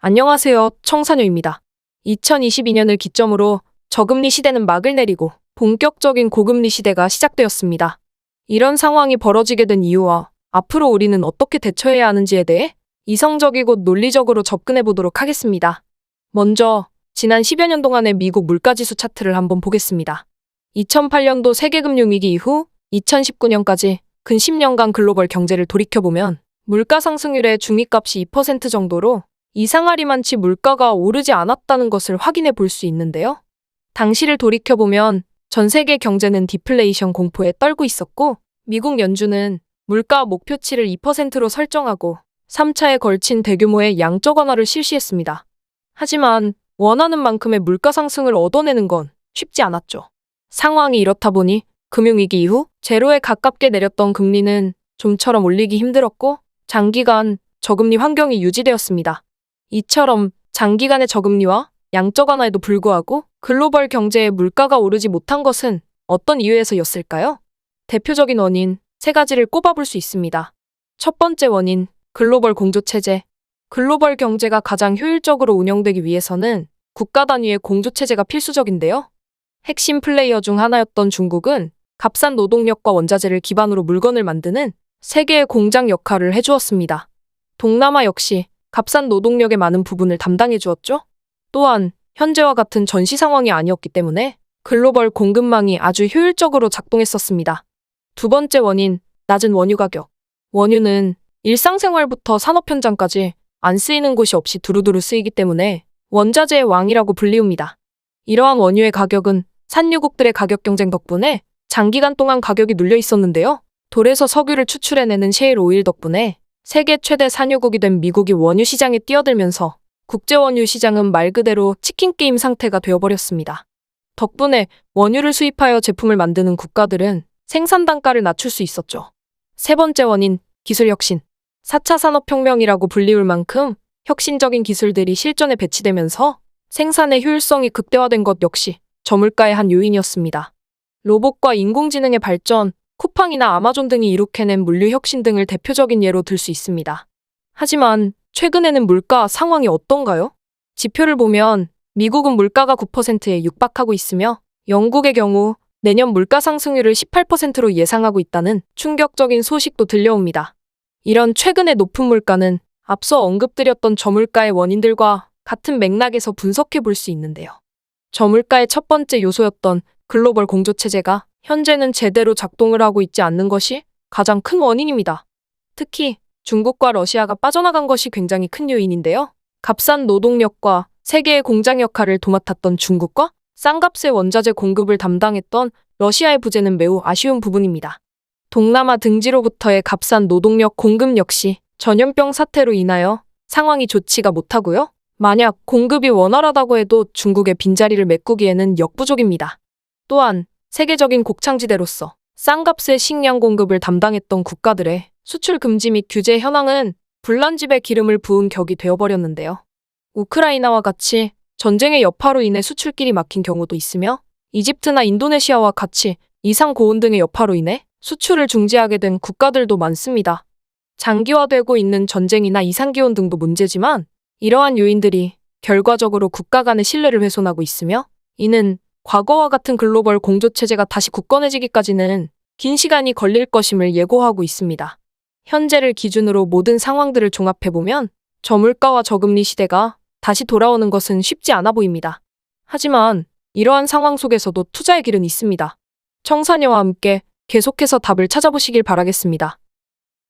안녕하세요. 청사녀입니다. 2022년을 기점으로 저금리 시대는 막을 내리고 본격적인 고금리 시대가 시작되었습니다. 이런 상황이 벌어지게 된 이유와 앞으로 우리는 어떻게 대처해야 하는지에 대해 이성적이고 논리적으로 접근해 보도록 하겠습니다. 먼저 지난 10여 년 동안의 미국 물가지수 차트를 한번 보겠습니다. 2008년도 세계금융위기 이후 2019년까지 근 10년간 글로벌 경제를 돌이켜보면 물가 상승률의 중위값이 2% 정도로 이상하리만치 물가가 오르지 않았다는 것을 확인해 볼 수 있는데요. 당시를 돌이켜보면 전 세계 경제는 디플레이션 공포에 떨고 있었고 미국 연준은 물가 목표치를 2%로 설정하고 3차에 걸친 대규모의 양적 완화를 실시했습니다. 하지만 원하는 만큼의 물가 상승을 얻어내는 건 쉽지 않았죠. 상황이 이렇다 보니 금융위기 이후 제로에 가깝게 내렸던 금리는 좀처럼 올리기 힘들었고 장기간 저금리 환경이 유지되었습니다. 이처럼 장기간의 저금리와 양적 완화에도 불구하고 글로벌 경제의 물가가 오르지 못한 것은 어떤 이유에서였을까요? 대표적인 원인 세 가지를 꼽아볼 수 있습니다. 첫 번째 원인, 글로벌 공조체제. 글로벌 경제가 가장 효율적으로 운영되기 위해서는 국가 단위의 공조체제가 필수적인데요. 핵심 플레이어 중 하나였던 중국은 값싼 노동력과 원자재를 기반으로 물건을 만드는 세계의 공장 역할을 해주었습니다. 동남아 역시 값싼 노동력의 많은 부분을 담당해 주었죠. 또한 현재와 같은 전시 상황이 아니었기 때문에 글로벌 공급망이 아주 효율적으로 작동했었습니다. 두 번째 원인, 낮은 원유 가격. 원유는 일상생활부터 산업 현장까지 안 쓰이는 곳이 없이 두루두루 쓰이기 때문에 원자재의 왕이라고 불리웁니다. 이러한 원유의 가격은 산유국들의 가격 경쟁 덕분에 장기간 동안 가격이 눌려 있었는데요. 돌에서 석유를 추출해내는 셰일 오일 덕분에 세계 최대 산유국이 된 미국이 원유 시장에 뛰어들면서 국제 원유 시장은 말 그대로 치킨 게임 상태가 되어버렸습니다. 덕분에 원유를 수입하여 제품을 만드는 국가들은 생산 단가를 낮출 수 있었죠. 세 번째 원인, 기술 혁신. 4차 산업혁명이라고 불리울 만큼 혁신적인 기술들이 실전에 배치되면서 생산의 효율성이 극대화된 것 역시 저물가의 한 요인이었습니다. 로봇과 인공지능의 발전, 쿠팡이나 아마존 등이 이룩해낸 물류 혁신 등을 대표적인 예로 들 수 있습니다. 하지만 최근에는 물가 상황이 어떤가요? 지표를 보면 미국은 물가가 9%에 육박하고 있으며 영국의 경우 내년 물가 상승률을 18%로 예상하고 있다는 충격적인 소식도 들려옵니다. 이런 최근의 높은 물가는 앞서 언급드렸던 저물가의 원인들과 같은 맥락에서 분석해 볼 수 있는데요. 저물가의 첫 번째 요소였던 글로벌 공조체제가 현재는 제대로 작동을 하고 있지 않는 것이 가장 큰 원인입니다. 특히 중국과 러시아가 빠져나간 것이 굉장히 큰 요인인데요. 값싼 노동력과 세계의 공장 역할을 도맡았던 중국과 싼값의 원자재 공급을 담당했던 러시아의 부재는 매우 아쉬운 부분입니다. 동남아 등지로부터의 값싼 노동력 공급 역시 전염병 사태로 인하여 상황이 좋지가 못하고요. 만약 공급이 원활하다고 해도 중국의 빈자리를 메꾸기에는 역부족입니다. 또한 세계적인 곡창지대로서 싼값의 식량 공급을 담당했던 국가들의 수출 금지 및 규제 현황은 불난집에 기름을 부은 격이 되어버렸는데요. 우크라이나와 같이 전쟁의 여파로 인해 수출길이 막힌 경우도 있으며 이집트나 인도네시아와 같이 이상 고온 등의 여파로 인해 수출을 중지하게 된 국가들도 많습니다. 장기화되고 있는 전쟁이나 이상기온 등도 문제지만 이러한 요인들이 결과적으로 국가 간의 신뢰를 훼손하고 있으며 이는 과거와 같은 글로벌 공조체제가 다시 굳건해지기까지는 긴 시간이 걸릴 것임을 예고하고 있습니다. 현재를 기준으로 모든 상황들을 종합해보면 저물가와 저금리 시대가 다시 돌아오는 것은 쉽지 않아 보입니다. 하지만 이러한 상황 속에서도 투자의 길은 있습니다. 청사녀와 함께 계속해서 답을 찾아보시길 바라겠습니다.